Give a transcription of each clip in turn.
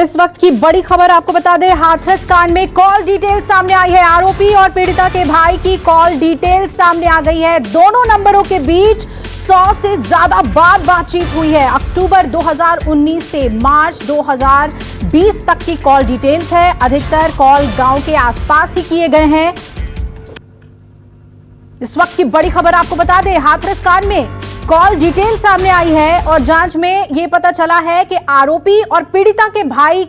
इस वक्त की बड़ी खबर आपको बता दें, हाथरस कांड में कॉल डिटेल सामने आई है। आरोपी और पीड़िता के भाई की कॉल डिटेल सामने आ गई है। दोनों नंबरों के बीच 100 से ज्यादा बार बातचीत हुई है। अक्टूबर 2019 से मार्च 2020 तक की कॉल डिटेल्स है। अधिकतर कॉल गांव के आसपास ही किए गए हैं। इस वक्त की बड़ी खबर आपको बता दें, हाथरस कांड में कॉल डिटेल सामने आई है और जांच में यह पता चला है कि आरोपी और पीड़िता के भाई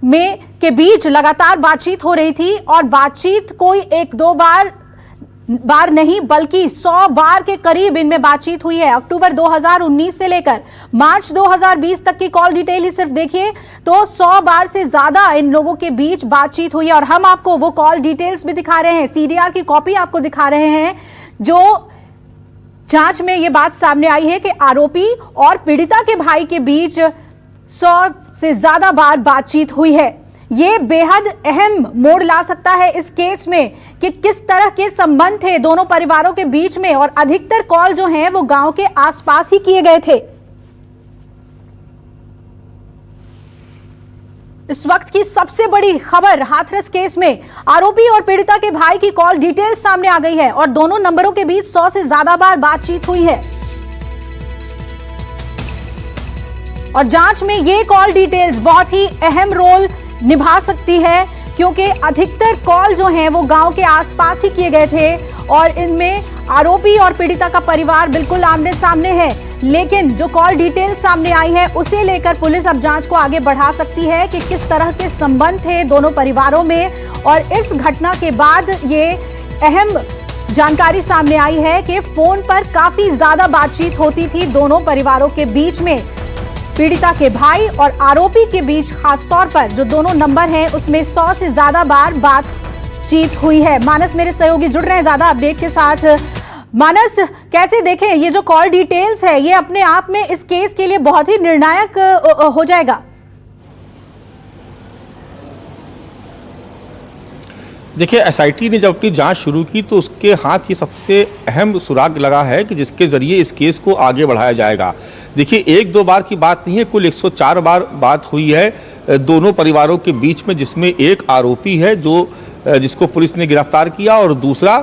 के बीच लगातार बातचीत हो रही थी और बातचीत कोई एक दो बार नहीं बल्कि 100 बार के करीब इनमें बातचीत हुई है। अक्टूबर 2019 से लेकर मार्च 2020 तक की कॉल डिटेल ही सिर्फ देखिए तो 100 बार से ज्यादा इन लोगों के बीच बातचीत हुई है। और हम आपको वो कॉल डिटेल्स भी दिखा रहे हैं, सीडीआर की कॉपी आपको दिखा रहे हैं। जो जांच में यह बात सामने आई है कि आरोपी और पीड़िता के भाई के बीच 100 से ज्यादा बार बातचीत हुई है। यह बेहद अहम मोड़ ला सकता है इस केस में कि किस तरह के संबंध थे दोनों परिवारों के बीच में, और अधिकतर कॉल जो हैं वो गांव के आसपास ही किए गए थे। इस वक्त की सबसे बड़ी खबर, हाथरस केस में आरोपी और पीड़िता के भाई की कॉल डिटेल सामने आ गई है और दोनों नंबरों के बीच 100 से ज्यादा बार बातचीत हुई है। और जांच में ये कॉल डिटेल्स बहुत ही अहम रोल निभा सकती है क्योंकि अधिकतर कॉल जो हैं वो गांव के आसपास ही किए गए थे और इनमें आरोपी और पीड़िता का परिवार बिल्कुल आमने सामने है। लेकिन जो कॉल डिटेल सामने आई है उसे लेकर पुलिस अब जांच को आगे बढ़ा सकती है कि किस तरह के संबंध थे दोनों परिवारों में। और इस घटना के बाद ये अहम जानकारी सामने आई है कि फोन पर काफी ज्यादा बातचीत होती थी दोनों परिवारों के बीच में। पीड़िता के भाई और आरोपी के बीच खासतौर पर जो दोनों नंबर हैं उसमें 100 से ज्यादा बार बातचीत हुई है। मानस मेरे सहयोगी जुड़ रहे हैं ज्यादा अपडेट के साथ। मानस, कैसे देखें ये जो कॉल डिटेल्स है, ये अपने आप में इस केस के लिए बहुत ही निर्णायक हो जाएगा? देखिए, एसआईटी ने जब अपनी जांच शुरू की तो उसके हाथ ये सबसे अहम सुराग लगा है कि जिसके जरिए इस केस को आगे बढ़ाया जाएगा। देखिए, एक दो बार की बात नहीं है, कुल 104 बार बात हुई है दोनों परिवारों के बीच में, जिसमें एक आरोपी है जिसको पुलिस ने गिरफ्तार किया और दूसरा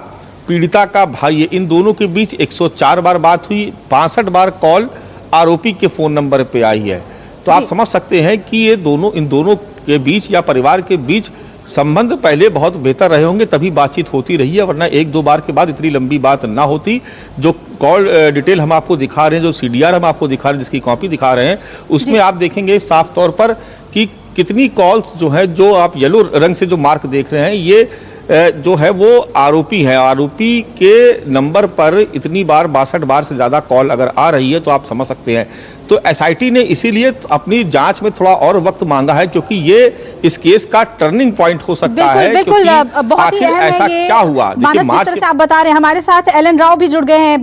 पीड़िता का भाई है। इन दोनों के बीच 104 बार बात हुई, 65 बार कॉल आरोपी के फोन नंबर पे आई है। तो आप समझ सकते हैं कि इन दोनों के बीच या परिवार के बीच संबंध पहले बहुत बेहतर रहे होंगे, तभी बातचीत होती रही है, वरना एक दो बार के बाद इतनी लंबी बात ना होती। जो कॉल डिटेल हम आपको दिखा रहे हैं, जो सीडीआर हम आपको दिखा रहे हैं, जिसकी कॉपी दिखा रहे हैं, उसमें आप देखेंगे साफ तौर पर कि कितनी कॉल्स जो है, जो आप येलो रंग से जो मार्क देख रहे हैं, ये जो है वो आरोपी है। आरोपी के नंबर पर इतनी बार 62 बार से ज्यादा कॉल अगर आ रही है तो आप समझ सकते हैं। तो एसआईटी ने इसीलिए अपनी जांच में थोड़ा और वक्त मांगा है क्योंकि ये इस केस का टर्निंग पॉइंट हो सकता है। बिल्कुल, बहुत ही अहम है ये। क्या हुआ, मानस, जिस तरह से आप बता रहे हैं, हमारे साथ एलन राव भी जुड़ गए हैं।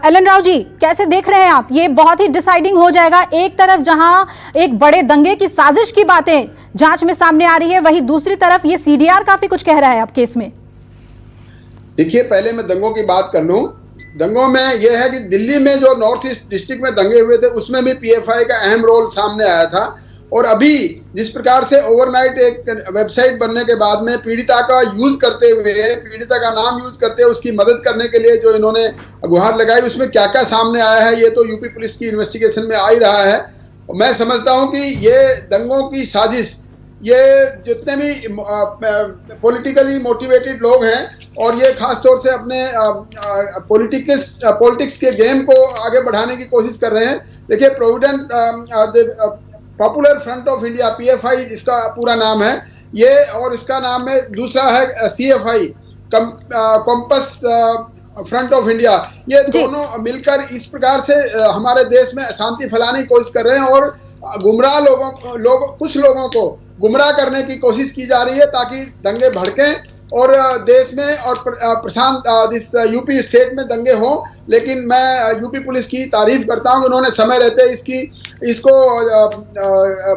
एलन राव जी, कैसे देख रहे हैं आप? ये बहुत ही डिसाइडिंग हो जाएगा। एक तरफ जहां एक बड़े दंगे की साजिश की बातें जांच में सामने आ रही है, वहीं दूसरी तरफ ये सीडीआर काफी कुछ कह रहा है अब केस में। देखिए, पहले मैं दंगों की बात कर लूं। दंगों में यह है कि दिल्ली में जो नॉर्थ ईस्ट डिस्ट्रिक्ट में दंगे हुए थे उसमें भी पीएफआई का अहम रोल सामने आया था। और अभी जिस प्रकार से ओवरनाइट एक वेबसाइट बनने के बाद में पीड़िता का यूज करते हुए, पीड़िता का नाम यूज करते हुए उसकी मदद करने के लिए जो इन्होंने गुहार लगाई, उसमें क्या क्या सामने आया है ये तो यूपी पुलिस की इन्वेस्टिगेशन में आ ही रहा है। मैं समझता हूं कि ये दंगों की साजिश, ये जितने भी पॉलिटिकली मोटिवेटेड लोग हैं और ये खास तौर से अपने पॉलिटिक्स के गेम को आगे बढ़ाने की कोशिश कर रहे हैं। देखिए, provident popular front of India, PFI इसका पूरा नाम है ये, और इसका नाम है दूसरा है CFI, compass front of India. ये दोनों मिलकर इस प्रकार से हमारे देश में अशांति फैलाने की कोशिश कर रहे हैं और कुछ लोगों को गुमराह करने की कोशिश की जा रही है ताकि दंगे भड़कें, और देश में और प्रशांत यूपी स्टेट में दंगे हों, लेकिन मैं यूपी पुलिस की तारीफ करता हूं कि उन्होंने समय रहते इसको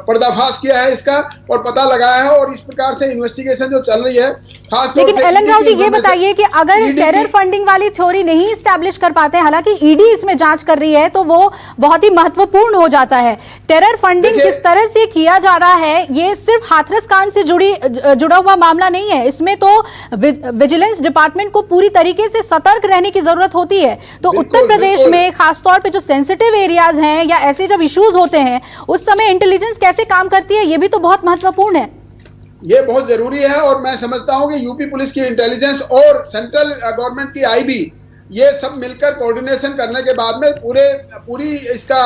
पर्दाफाश किया है इसका और पता लगाया है, और इस प्रकार से इन्वेस्टिगेशन जो चल रही है खासतौर से। लेकिन एलन राव जी ये बताइए कि अगर टेरर फंडिंग वाली थ्योरी नहीं इस्टेब्लिश कर पाते हैं, हालांकि ईडी इसमें जांच कर रही है, तो वो बहुत ही महत्वपूर्ण हो जाता है। टेरर फंडिंग किस तरह से किया जा रहा है, ये सिर्फ हाथरस कांड से जुड़ा हुआ मामला नहीं है, इसमें तो विजिलेंस डिपार्टमेंट को पूरी तरीके से सतर्क रहने की जरूरत होती है। तो उत्तर प्रदेश में खासतौर पे जो सेंसिटिव एरियाज हैं या ऐसे जब इश्यूज होते हैं उस समय इंटेलिजेंस कैसे काम करती है, ये भी तो बहुत महत्वपूर्ण है। ये बहुत जरूरी है, और मैं समझता हूं कि यूपी पुलिस की इंटेलिजेंस और सेंट्रल गवर्नमेंट की आईबी ये सब मिलकर कोऑर्डिनेशन करने के बाद में पूरी इसका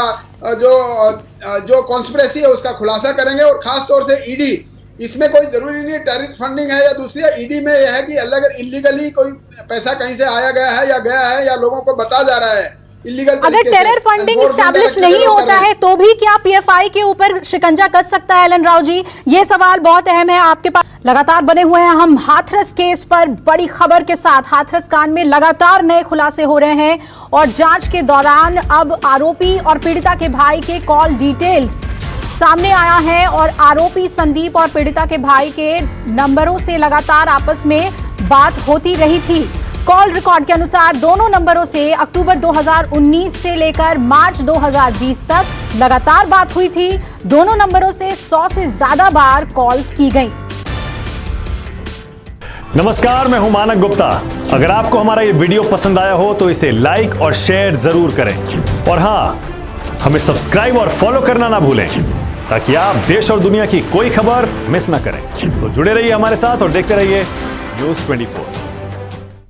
जो कॉन्स्पिरेसी है उसका खुलासा करेंगे। और खास तौर से ईडी, इसमें कोई जरूरी नहीं टेरर फंडिंग है या दूसरी है, ईडी में यह है कि अगर इलीगली कोई पैसा कहीं से आया गया है या गया है या लोगों को बता जा रहा है इलीगल, अगर टेरर फंडिंग एस्टैब्लिश नहीं होता है तो भी क्या पीएफआई के ऊपर शिकंजा कस सकता है एलन राव जी? ये सवाल बहुत अहम है आपके पास। लगातार बने हुए हैं हम हाथरस केस पर बड़ी खबर के साथ। हाथरस कांड में लगातार नए खुलासे हो रहे हैं और जांच के दौरान अब आरोपी और पीड़िता के भाई के कॉल डिटेल्स सामने आया है और आरोपी संदीप और पीड़िता के भाई के नंबरों से लगातार आपस में बात होती रही थी। कॉल रिकॉर्ड के अनुसार दोनों नंबरों से अक्टूबर 2019 से लेकर मार्च 2020 तक लगातार बात हुई थी। दोनों नंबरों से 100 से ज्यादा बार कॉल्स की गई। नमस्कार, मैं हूं मानक गुप्ता। अगर आपको हमारा ये वीडियो पसंद आया हो तो इसे लाइक और शेयर जरूर करें, और हां, हमें सब्सक्राइब और फॉलो करना ना भूलें ताकि आप देश और दुनिया की कोई खबर मिस ना करें। तो जुड़े रहिए हमारे साथ और देखते रहिए न्यूज़ 24।